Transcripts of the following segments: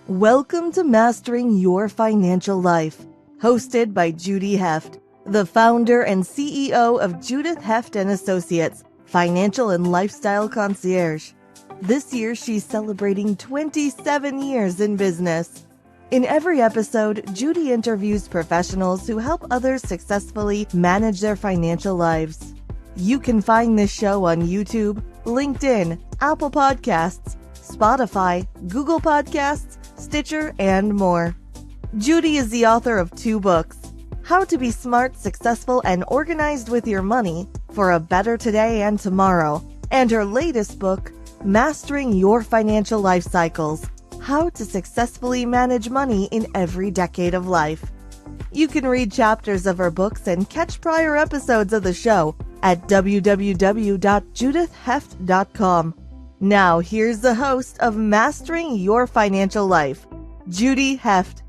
Welcome to Mastering Your Financial Life, hosted by Judy Heft, the founder and CEO of Judy Heft and Associates, Financial and Lifestyle Concierge. This year, she's celebrating 27 years in business. In every episode, Judy interviews professionals who help others successfully manage their financial lives. You can find this show on YouTube, LinkedIn, Apple Podcasts, Spotify, Google Podcasts, Stitcher, and more. Judy is the author of 2 books, How to Be Smart, Successful, and Organized with Your Money for a Better Today and Tomorrow, and her latest book, Mastering Your Financial Life Cycles, How to Successfully Manage Money in Every Decade of Life. You can read chapters of her books and catch prior episodes of the show at www.judithheft.com. Now, here's the host of Mastering Your Financial Life, Judy Heft.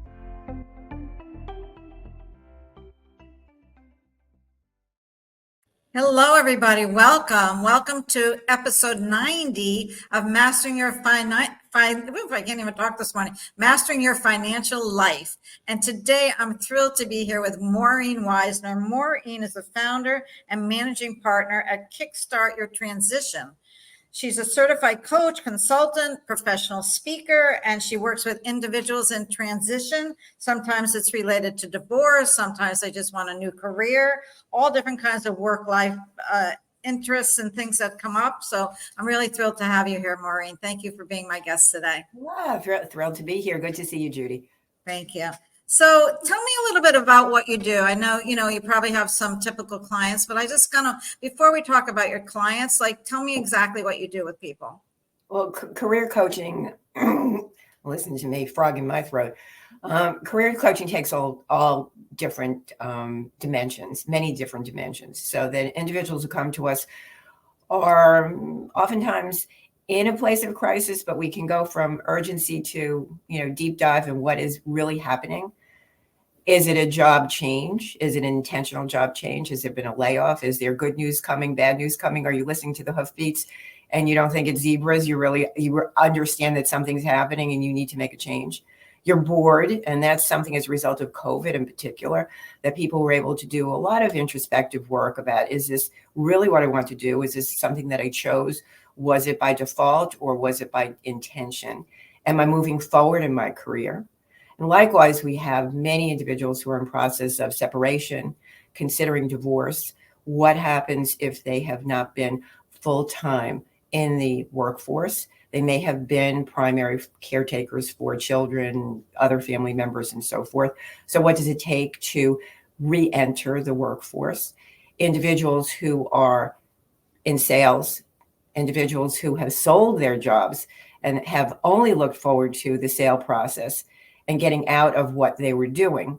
Hello, everybody. Welcome to episode 90 of Mastering Your I can't even talk this morning. Mastering Your Financial Life. And today I'm thrilled to be here with Maureen Weisner. Maureen is the founder and managing partner at KICKSTART Your Transition. She's a certified coach, consultant, professional speaker, and she works with individuals in transition. Sometimes it's related to divorce. Sometimes they just want a new career, all different kinds of work-life interests and things that come up. So I'm really thrilled to have you here, Maureen. Thank you for being my guest today. Wow, thrilled to be here. Good to see you, Judy. Thank you. So tell me a little bit about what you do. I know, you probably have some typical clients, but I just before we talk about your clients, tell me exactly what you do with people. Well, career coaching, listen to me, frog in my throat. Career coaching takes all different dimensions, many different dimensions. So that individuals who come to us are oftentimes in a place of crisis, but we can go from urgency to, deep dive in what is really happening. Is it a job change? Is it an intentional job change? Has there been a layoff? Is there good news coming, bad news coming? Are you listening to the hoofbeats and you don't think it's zebras? You understand that something's happening and you need to make a change. You're bored, and that's something as a result of COVID in particular, that people were able to do a lot of introspective work about, is this really what I want to do? Is this something that I chose? Was it by default or was it by intention? Am I moving forward in my career? And likewise, we have many individuals who are in process of separation, considering divorce. What happens if they have not been full-time in the workforce? They may have been primary caretakers for children, other family members, and so forth. So what does it take to re-enter the workforce? Individuals who are in sales, individuals who have sold their jobs and have only looked forward to the sale process and getting out of what they were doing,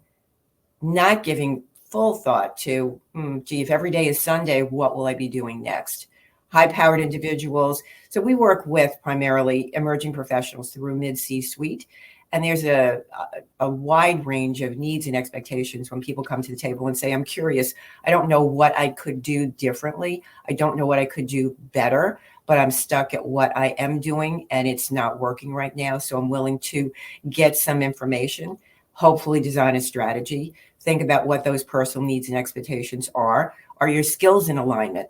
not giving full thought to, if every day is Sunday, what will I be doing next? High-powered individuals. So we work with primarily emerging professionals through mid-C-suite, and there's a wide range of needs and expectations when people come to the table and say, I'm curious, I don't know what I could do differently. I don't know what I could do better, but I'm stuck at what I am doing and it's not working right now. So I'm willing to get some information, hopefully design a strategy, think about what those personal needs and expectations are. Are your skills in alignment?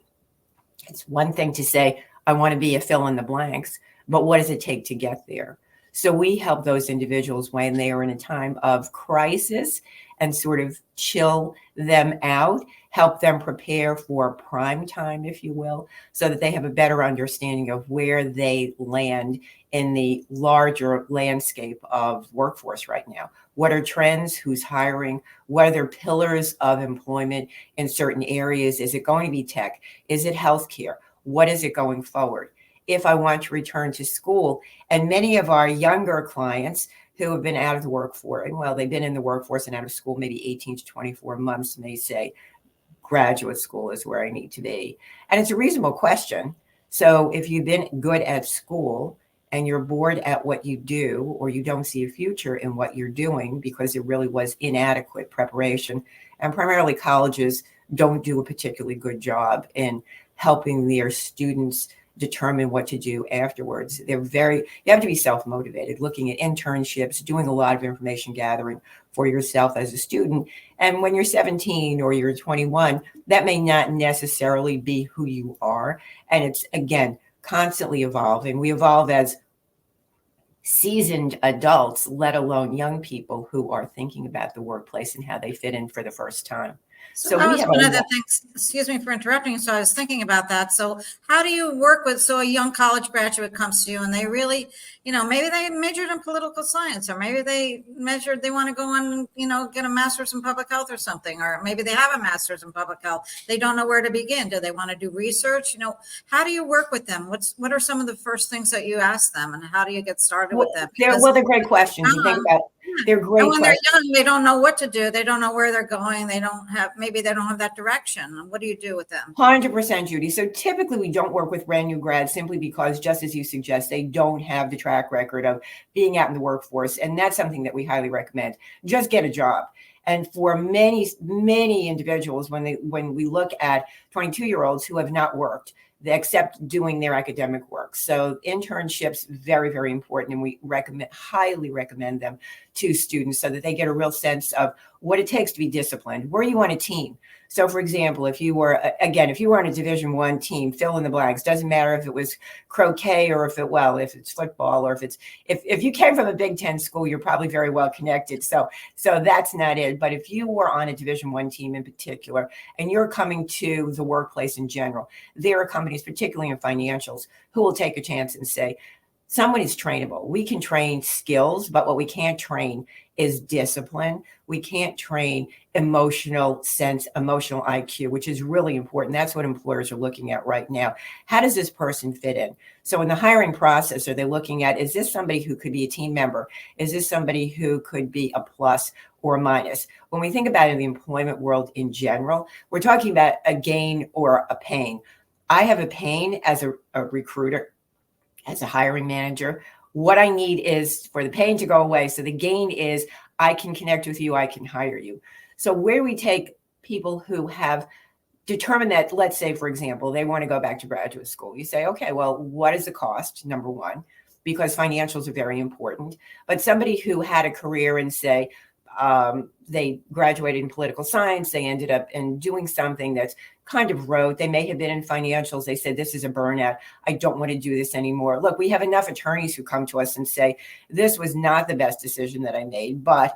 It's one thing to say, I want to be a fill in the blanks, but what does it take to get there? So we help those individuals when they are in a time of crisis and sort of chill them out, help them prepare for prime time, if you will, so that they have a better understanding of where they land in the larger landscape of workforce right now. What are trends? Who's hiring? What are their pillars of employment in certain areas? Is it going to be tech? Is it healthcare? What is it going forward? If I want to return to school, and many of our younger clients who have been out of the workforce, well, they've been in the workforce and out of school maybe 18 to 24 months, may say, graduate school is where I need to be. And it's a reasonable question. So if you've been good at school and you're bored at what you do, or you don't see a future in what you're doing because it really was inadequate preparation, and primarily colleges don't do a particularly good job in helping their students determine what to do afterwards. You have to be self-motivated, looking at internships, doing a lot of information gathering for yourself as a student. And when you're 17 or you're 21, that may not necessarily be who you are. And it's, again, constantly evolving. We evolve as seasoned adults, let alone young people who are thinking about the workplace and how they fit in for the first time. So that was one of the things, excuse me for interrupting. So I was thinking about that. So how do you work with, so a young college graduate comes to you and they really, maybe they majored in political science, or maybe they want to go on, get a master's in public health or something, or maybe they have a master's in public health. They don't know where to begin. Do they want to do research? How do you work with them? What are some of the first things that you ask them, and how do you get started with them? They're great questions. You think about they're great. And when they're young, they don't know what to do. They don't know where they're going. Maybe they don't have that direction. What do you do with them? 100%, Judy. So typically we don't work with brand new grads simply because, just as you suggest, they don't have the track record of being out in the workforce. And that's something that we highly recommend. Just get a job. And for many, many individuals, when we look at 22-year-olds who have not worked, except doing their academic work. So internships, very, very important. And we highly recommend them to students so that they get a real sense of what it takes to be disciplined. Were you on a team? So for example, if you were on a Division I team, fill in the blanks, doesn't matter if it was croquet or if it's football, or if you came from a Big Ten school, you're probably very well connected. So that's not it. But if you were on a Division I team in particular, and you're coming to the workplace in general, there are companies, particularly in financials, who will take a chance and say, someone is trainable. We can train skills, but what we can't train is discipline. We can't train emotional IQ, which is really important. That's what employers are looking at right now. How does this person fit in? So in the hiring process, are they looking at, is this somebody who could be a team member? Is this somebody who could be a plus or a minus? When we think about it in the employment world in general, we're talking about a gain or a pain. I have a pain as a recruiter, as a hiring manager. What I need is for the pain to go away. So the gain is I can connect with you, I can hire you. So where do we take people who have determined that, let's say, for example, they want to go back to graduate school? You say, okay, well, what is the cost? Number one, because financials are very important. But somebody who had a career and say, they graduated in political science, they ended up in doing something that's kind of rote. They may have been in financials. They said, this is a burnout. I don't want to do this anymore. Look, we have enough attorneys who come to us and say, this was not the best decision that I made, but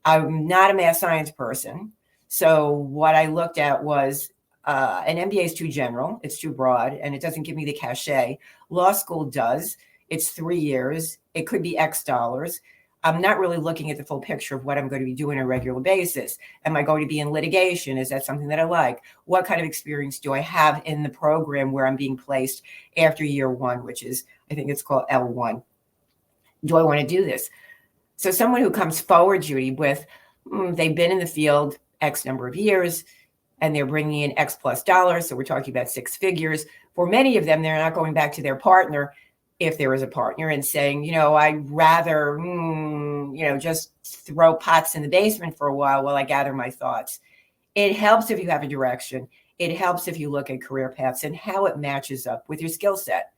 I'm not a math science person. So what I looked at was an MBA is too general. It's too broad, and it doesn't give me the cachet. Law school does. It's 3 years. It could be X dollars. I'm not really looking at the full picture of what I'm going to be doing on a regular basis. Am I going to be in litigation? Is that something that I like? What kind of experience do I have in the program where I'm being placed after year one, which is, I think it's called L1? Do I want to do this? So someone who comes forward, Judy, with they've been in the field X number of years, and they're bringing in X plus dollars. So we're talking about six figures. For many of them, they're not going back to their partner, if there is a partner, and saying, I'd rather, just throw pots in the basement for a while I gather my thoughts. It helps if you have a direction. It helps if you look at career paths and how it matches up with your skill set.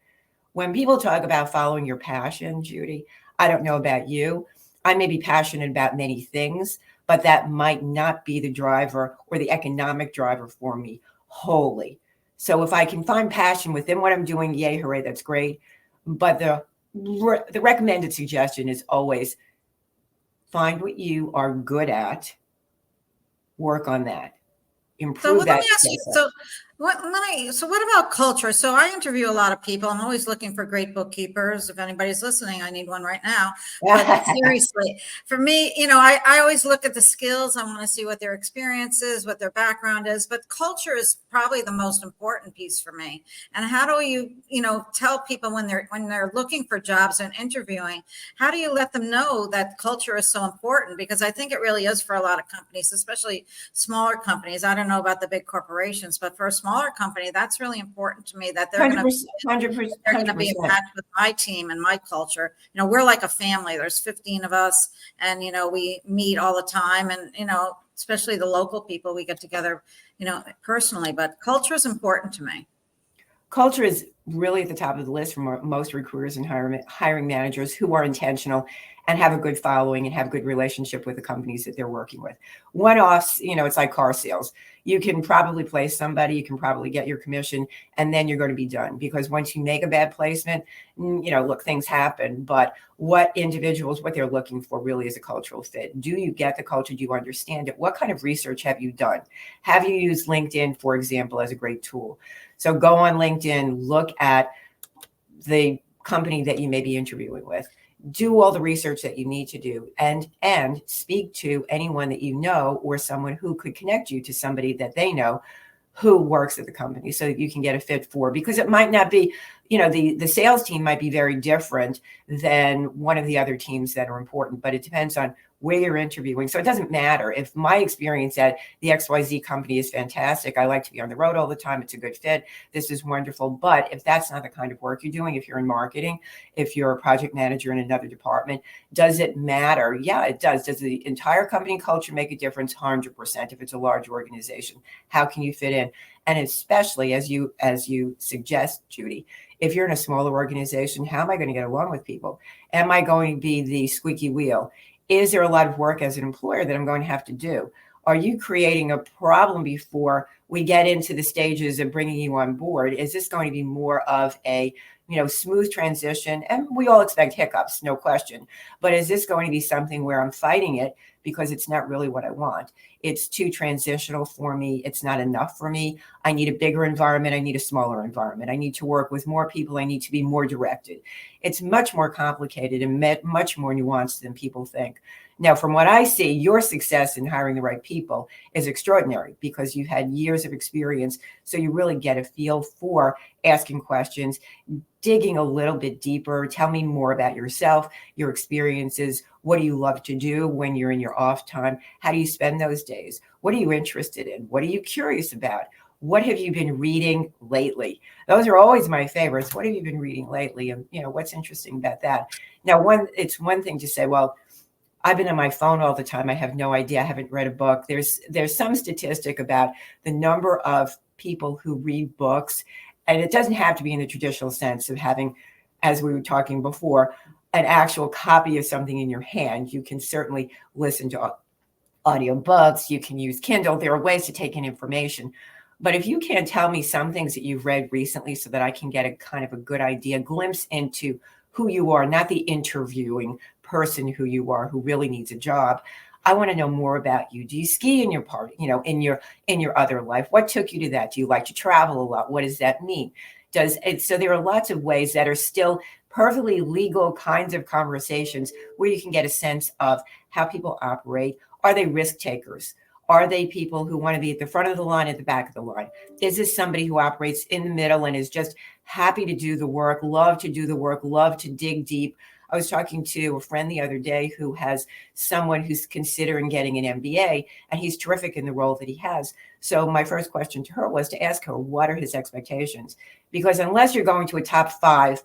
When people talk about following your passion, Judy, I don't know about you. I may be passionate about many things, but that might not be the driver or the economic driver for me wholly. So if I can find passion within what I'm doing, yay, hooray, that's great. But the recommended suggestion is always find what you are good at, work on that, improve that. Let me ask you, so what about culture? So I interview a lot of people. I'm always looking for great bookkeepers. If anybody's listening, I need one right now. But seriously, for me, I always look at the skills. I want to see what their experience is, what their background is. But culture is probably the most important piece for me. And how do you, tell people when they're looking for jobs and interviewing, how do you let them know that culture is so important? Because I think it really is for a lot of companies, especially smaller companies. I don't know about the big corporations, but for a smaller company, that's really important to me, that they're going to be impacted with my team and my culture. We're like a family. There's 15 of us, and we meet all the time, and especially the local people, we get together personally. But culture is important to me. Culture is really at the top of the list for most recruiters and hiring managers who are intentional and have a good following and have a good relationship with the companies that they're working with. One-offs, it's like car sales. You can probably place somebody, you can probably get your commission, and then you're going to be done. Because once you make a bad placement, look, things happen. But what they're looking for really is a cultural fit. Do you get the culture? Do you understand it? What kind of research have you done? Have you used LinkedIn, for example, as a great tool? So go on LinkedIn, look at the company that you may be interviewing with. Do all the research that you need to do, and speak to anyone that you know or someone who could connect you to somebody that they know who works at the company, so that you can get a fit for, because it might not be, the sales team might be very different than one of the other teams that are important, but it depends on where you're interviewing. So it doesn't matter if my experience at the XYZ company is fantastic. I like to be on the road all the time. It's a good fit. This is wonderful. But if that's not the kind of work you're doing, if you're in marketing, if you're a project manager in another department, does it matter? Yeah, it does. Does the entire company culture make a difference? 100%. If it's a large organization, how can you fit in? And especially as you suggest, Judy, if you're in a smaller organization, how am I going to get along with people? Am I going to be the squeaky wheel? Is there a lot of work as an employer that I'm going to have to do? Are you creating a problem before we get into the stages of bringing you on board? Is this going to be more of a smooth transition? And we all expect hiccups, no question. But is this going to be something where I'm fighting it because it's not really what I want? It's too transitional for me. It's not enough for me. I need a bigger environment. I need a smaller environment. I need to work with more people. I need to be more directed. It's much more complicated and much more nuanced than people think. Now, from what I see, your success in hiring the right people is extraordinary because you've had years of experience. So you really get a feel for asking questions, digging a little bit deeper. Tell me more about yourself, your experiences. What do you love to do when you're in your off time? How do you spend those days? What are you interested in? What are you curious about? What have you been reading lately? Those are always my favorites. What have you been reading lately? And what's interesting about that? Now, it's one thing to say, well, I've been on my phone all the time. I have no idea. I haven't read a book. There's some statistic about the number of people who read books, and it doesn't have to be in the traditional sense of having, as we were talking before, an actual copy of something in your hand. You can certainly listen to audiobooks. You can use Kindle. There are ways to take in information. But if you can't tell me some things that you've read recently so that I can get a kind of a good idea, glimpse into who you are, not the interviewing person who you are, who really needs a job. I want to know more about you. Do you ski in your part, in your other life? What took you to that? Do you like to travel a lot? What does that mean? So there are lots of ways that are still perfectly legal kinds of conversations where you can get a sense of how people operate. Are they risk takers? Are they people who want to be at the front of the line, at the back of the line? Is this somebody who operates in the middle and is just happy to do the work, love to do the work, love to dig deep? I was talking to a friend the other day who has someone who's considering getting an MBA, and he's terrific in the role that he has. So my first question to her was to ask her, what are his expectations? Because unless you're going to a top 5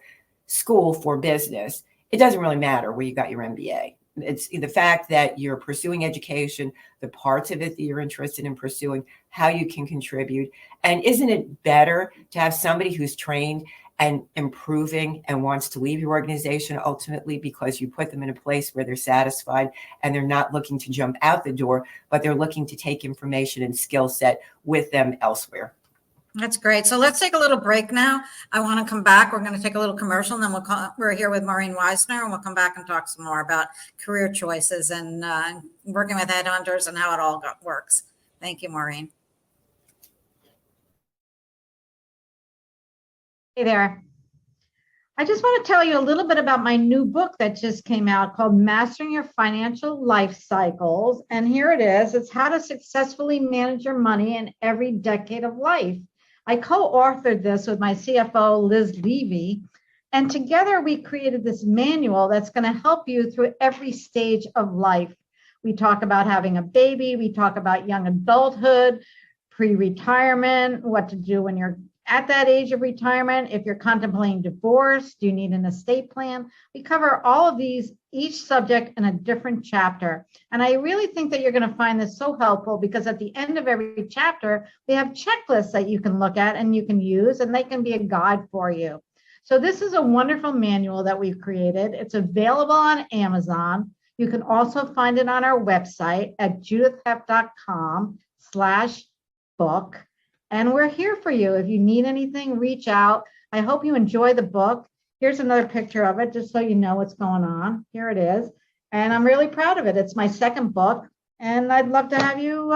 school for business, it doesn't really matter where you got your MBA. It's the fact that you're pursuing education, the parts of it that you're interested in pursuing, how you can contribute. And isn't it better to have somebody who's trained and improving and wants to leave your organization ultimately because you put them in a place where they're satisfied and they're not looking to jump out the door, but they're looking to take information and skill set with them elsewhere? That's great. So let's take a little break now. I want to come back. We're going to take a little commercial, and then we're here with Maureen Weisner, and we'll come back and talk some more about career choices and working with headhunters and how it all works. Thank you, Maureen. Hey there. I just want to tell you a little bit about my new book that just came out called Mastering Your Financial Life Cycles. And here it is. It's how to successfully manage your money in every decade of life. I co-authored this with my CFO, Liz Levy, and together we created this manual that's going to help you through every stage of life. We talk about having a baby. We talk about young adulthood, pre-retirement, what to do when you're at that age of retirement, if you're contemplating divorce, do you need an estate plan? We cover all of these, each subject in a different chapter. And I really think that you're going to find this so helpful because at the end of every chapter, we have checklists that you can look at and you can use, and they can be a guide for you. So this is a wonderful manual that we've created. It's available on Amazon. You can also find it on our website at judithheft.com/book. And we're here for you. If you need anything, reach out. I hope you enjoy the book. Here's another picture of it, just so you know what's going on. Here it is. And I'm really proud of it. It's my second book. And I'd love to have you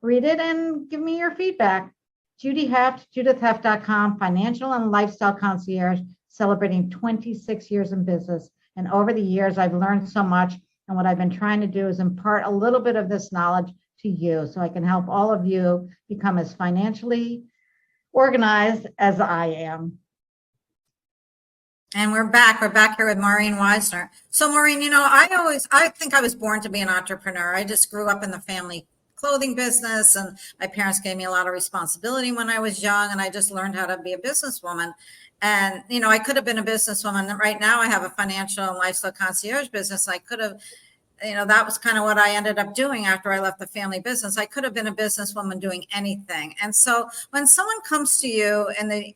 read it and give me your feedback. Judy Heft, judithheft.com, financial and lifestyle concierge, celebrating 26 years in business. And over the years, I've learned so much. And what I've been trying to do is impart a little bit of this knowledge to you so I can help all of you become as financially organized as I am. And we're back here with Maureen Weisner. So Maureen, I think I was born to be an entrepreneur. I just grew up in the family clothing business, and my parents gave me a lot of responsibility when I was young, and I just learned how to be a businesswoman. And, I could have been a businesswoman. Right now I have a financial and lifestyle concierge business. I could have, that was kind of what I ended up doing after I left the family business. I could have been a businesswoman doing anything. And so when someone comes to you in the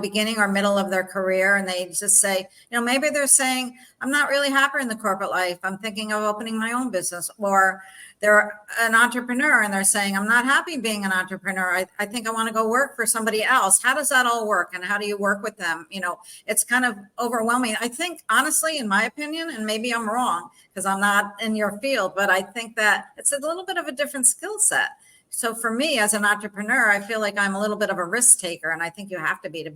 beginning or middle of their career, and they just say, maybe they're saying, I'm not really happy in the corporate life. I'm thinking of opening my own business. Or they're an entrepreneur and they're saying, I'm not happy being an entrepreneur. I think I want to go work for somebody else. How does that all work? And how do you work with them? It's kind of overwhelming. I think, honestly, in my opinion, and maybe I'm wrong because I'm not in your field, but I think that it's a little bit of a different skill set. So for me as an entrepreneur, I feel like I'm a little bit of a risk taker. And I think you have to be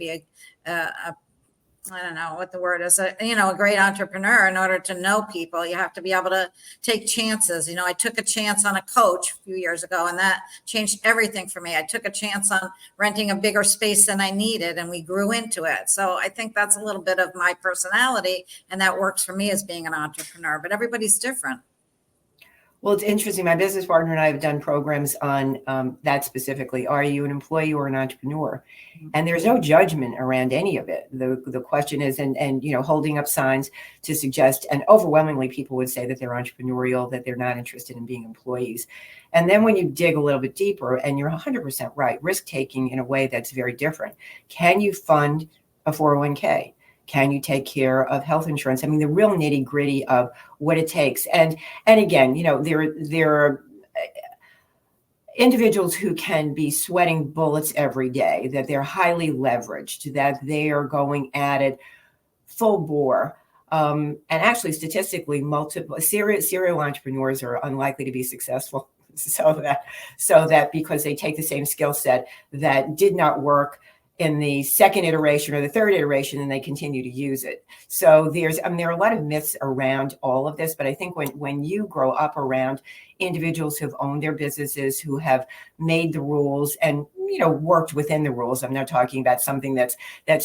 I don't know what the word is, a great entrepreneur. In order to know people, you have to be able to take chances. I took a chance on a coach a few years ago, and that changed everything for me. I took a chance on renting a bigger space than I needed, and we grew into it. So I think that's a little bit of my personality, and that works for me as being an entrepreneur, but everybody's different. Well, it's interesting. My business partner and I have done programs on that specifically. Are you an employee or an entrepreneur? And there's no judgment around any of it. The question is, and holding up signs to suggest, and overwhelmingly people would say that they're entrepreneurial, that they're not interested in being employees. And then when you dig a little bit deeper, and you're 100% right, risk taking in a way that's very different. Can you fund a 401k? Can you take care of health insurance? I mean, the real nitty gritty of what it takes. And again, there are individuals who can be sweating bullets every day, that they're highly leveraged, that they are going at it full bore. And actually, statistically, multiple serial entrepreneurs are unlikely to be successful. So that because they take the same skill set that did not work in the second iteration or the third iteration, and they continue to use it. So there are a lot of myths around all of this, but I think when you grow up around individuals who've owned their businesses, who have made the rules and worked within the rules, I'm not talking about something that's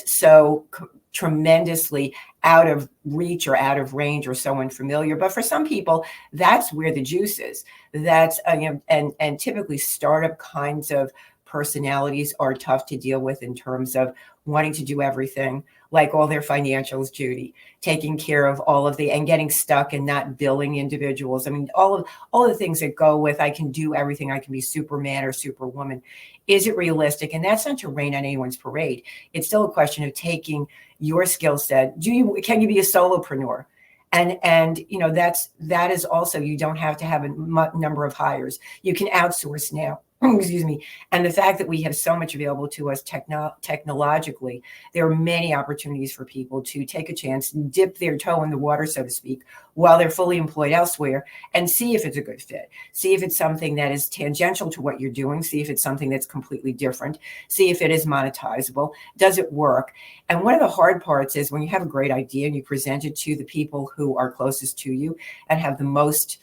so tremendously out of reach or out of range or so unfamiliar. But for some people, that's where the juice is. That's and typically startup kinds of personalities are tough to deal with in terms of wanting to do everything, like all their financials, Judy, taking care of all of and getting stuck and not billing individuals. I mean, all the things that go with, I can do everything. I can be Superman or Superwoman. Is it realistic? And that's not to rain on anyone's parade. It's still a question of taking your skill set. Can you be a solopreneur? And that is also, you don't have to have a number of hires. You can outsource now. Excuse me. And the fact that we have so much available to us technologically, there are many opportunities for people to take a chance, dip their toe in the water, so to speak, while they're fully employed elsewhere, and see if it's a good fit. See if it's something that is tangential to what you're doing. See if it's something that's completely different. See if it is monetizable. Does it work? And one of the hard parts is when you have a great idea and you present it to the people who are closest to you and have the most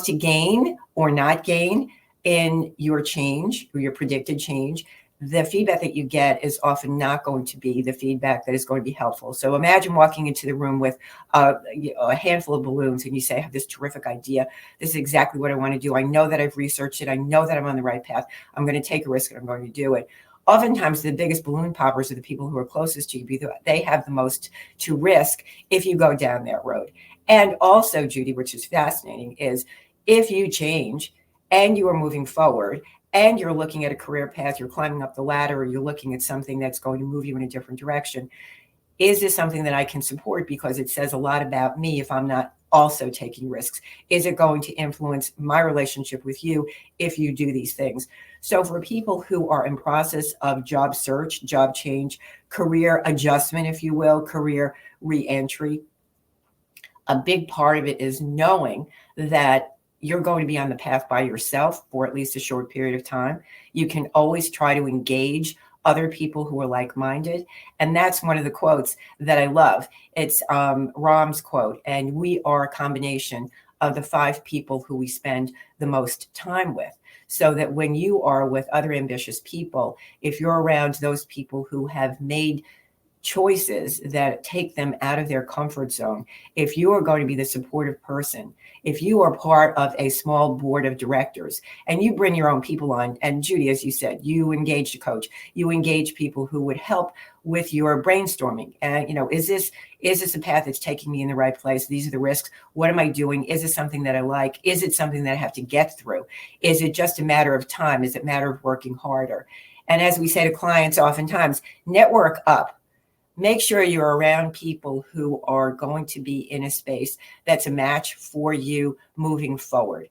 to gain or not gain in your change or your predicted change, the feedback that you get is often not going to be the feedback that is going to be helpful. So imagine walking into the room with a handful of balloons and you say, I have this terrific idea. This is exactly what I want to do. I know that I've researched it. I know that I'm on the right path. I'm going to take a risk and I'm going to do it. Oftentimes, the biggest balloon poppers are the people who are closest to you because they have the most to risk if you go down that road. And also, Judy, which is fascinating, is if you change and you are moving forward, and you're looking at a career path, you're climbing up the ladder, or you're looking at something that's going to move you in a different direction. Is this something that I can support? Because it says a lot about me if I'm not also taking risks. Is it going to influence my relationship with you if you do these things? So for people who are in process of job search, job change, career adjustment, if you will, career reentry, a big part of it is knowing that you're going to be on the path by yourself for at least a short period of time. You can always try to engage other people who are like-minded. And that's one of the quotes that I love. It's Rahm's quote, and we are a combination of the 5 people who we spend the most time with. So that when you are with other ambitious people, if you're around those people who have made choices that take them out of their comfort zone, if you are going to be the supportive person, if you are part of a small board of directors and you bring your own people on, and Judy, as you said, you engaged a coach, you engage people who would help with your brainstorming. And, is this a path that's taking me in the right place? These are the risks. What am I doing? Is it something that I like? Is it something that I have to get through? Is it just a matter of time? Is it a matter of working harder? And as we say to clients oftentimes, network up. Make sure you're around people who are going to be in a space that's a match for you moving forward.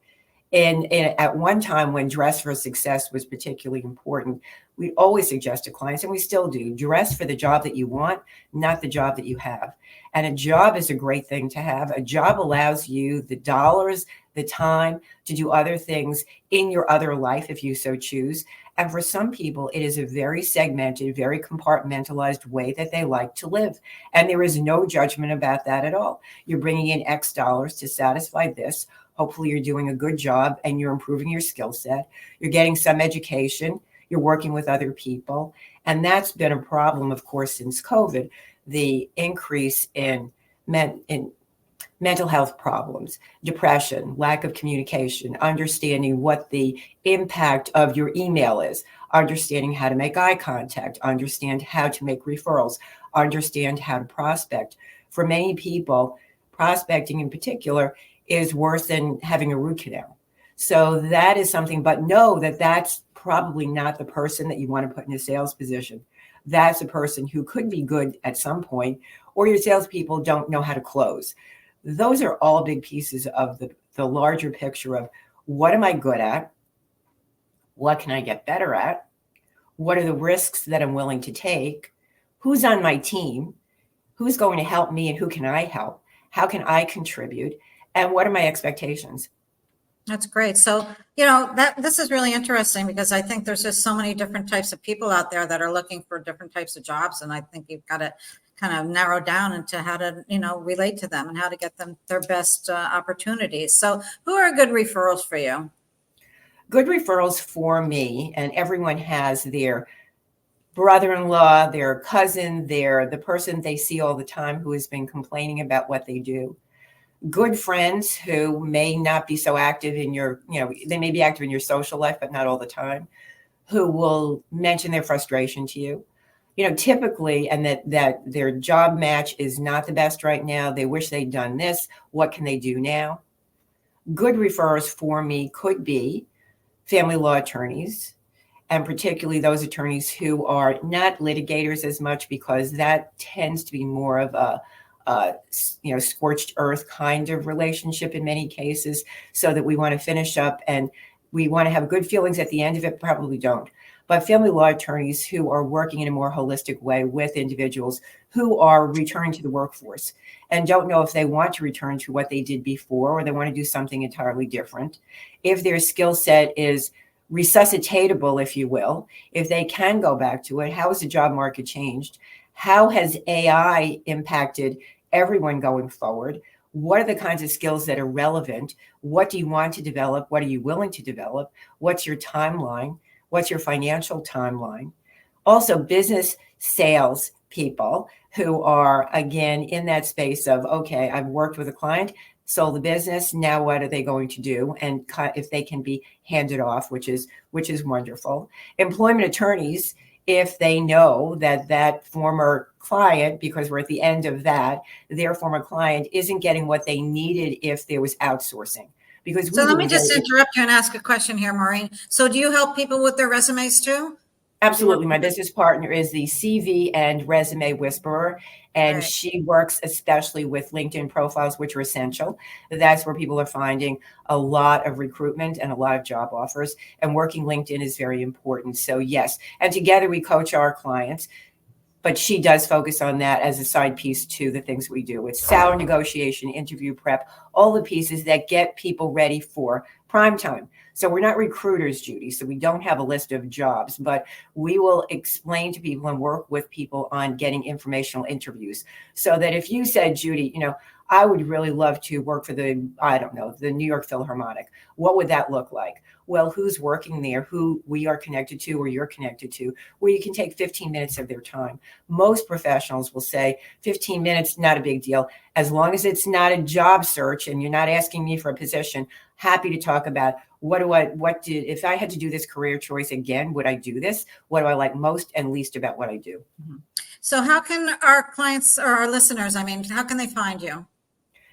And at one time when dress for success was particularly important, we always suggest to clients, and we still do, dress for the job that you want, not the job that you have. And a job is a great thing to have. A job allows you the dollars, the time to do other things in your other life if you so choose. And for some people, it is a very segmented, very compartmentalized way that they like to live. And there is no judgment about that at all. You're bringing in X dollars to satisfy this. Hopefully you're doing a good job and you're improving your skill set. You're getting some education. You're working with other people. And that's been a problem, of course, since COVID, the increase in mental health problems, depression, lack of communication, understanding what the impact of your email is, understanding how to make eye contact, understand how to make referrals, understand how to prospect. For many people, prospecting in particular is worse than having a root canal. So that is something, but know that that's probably not the person that you want to put in a sales position. That's a person who could be good at some point, or your salespeople don't know how to close. Those are all big pieces of the larger picture of what am I good at? What can I get better at? What are the risks that I'm willing to take? Who's on my team? Who's going to help me and who can I help? How can I contribute? And what are my expectations? That's great. So, this is really interesting because I think there's just so many different types of people out there that are looking for different types of jobs. And I think you've got to kind of narrow down into how to, relate to them and how to get them their best opportunities. So who are good referrals for you? Good referrals for me, and everyone has their brother-in-law, their cousin, the person they see all the time who has been complaining about what they do. Good friends who may not be so active in your, they may be active in your social life, but not all the time, who will mention their frustration to you. Typically, and that their job match is not the best right now. They wish they'd done this. What can they do now? Good referrals for me could be family law attorneys, and particularly those attorneys who are not litigators as much, because that tends to be more of a scorched earth kind of relationship in many cases, so that we want to finish up and we want to have good feelings at the end of it. Probably don't. But family law attorneys who are working in a more holistic way with individuals who are returning to the workforce and don't know if they want to return to what they did before or they want to do something entirely different. If their skill set is resuscitatable, if you will, if they can go back to it, how has the job market changed? How has AI impacted everyone going forward? What are the kinds of skills that are relevant? What do you want to develop? What are you willing to develop? What's your timeline? What's your financial timeline? Also, business sales people who are, again, in that space of, okay, I've worked with a client, sold the business, now what are they going to do? And if they can be handed off, which is wonderful. Employment attorneys, if they know that former client, because we're at the end of that, their former client isn't getting what they needed if there was outsourcing. Because so let me just interrupt you and ask a question here, Maureen. So do you help people with their resumes too? Absolutely. My business partner is the CV and resume whisperer, and she works especially with LinkedIn profiles, which are essential. That's where people are finding a lot of recruitment and a lot of job offers, and working LinkedIn is very important. So yes, and together we coach our clients, but she does focus on that as a side piece to the things we do. It's salary negotiation, interview prep, all the pieces that get people ready for prime time. So we're not recruiters, Judy, so we don't have a list of jobs, but we will explain to people and work with people on getting informational interviews. So that if you said, Judy, I would really love to work for the New York Philharmonic, what would that look like? Well, who's working there, who we are connected to or you're connected to, where you can take 15 minutes of their time. Most professionals will say 15 minutes, not a big deal. As long as it's not a job search and you're not asking me for a position, happy to talk about if I had to do this career choice again, would I do this? What do I like most and least about what I do? Mm-hmm. So how can our clients or our listeners, how can they find you?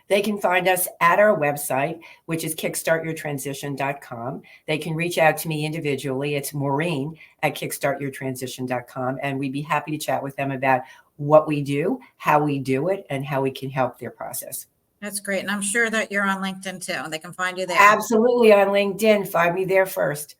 They can find us at our website, which is kickstartyourtransition.com. They can reach out to me individually. It's Maureen at kickstartyourtransition.com. And we'd be happy to chat with them about what we do, how we do it, and how we can help their process. That's great. And I'm sure that you're on LinkedIn too, and they can find you there. Absolutely, on LinkedIn. Find me there first.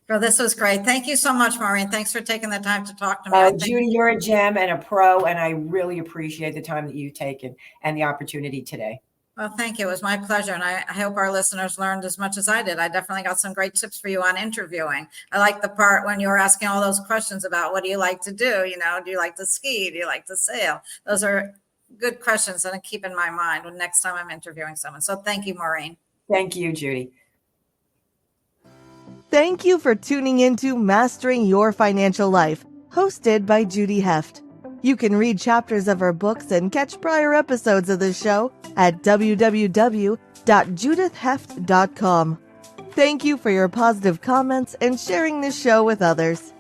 Well, this was great. Thank you so much, Maureen. Thanks for taking the time to talk to me. Judy, you're a gem and a pro, and I really appreciate the time that you've taken and the opportunity today. Well, thank you. It was my pleasure. And I hope our listeners learned as much as I did. I definitely got some great tips for you on interviewing. I like the part when you were asking all those questions about what do you like to do? Do you like to ski? Do you like to sail? Those are good questions and I keep in my mind when next time I'm interviewing someone. So thank you, Maureen. Thank you, Judy. Thank you for tuning into Mastering Your Financial Life, hosted by Judy Heft. You can read chapters of her books and catch prior episodes of the show at www.judithheft.com. Thank you for your positive comments and sharing this show with others.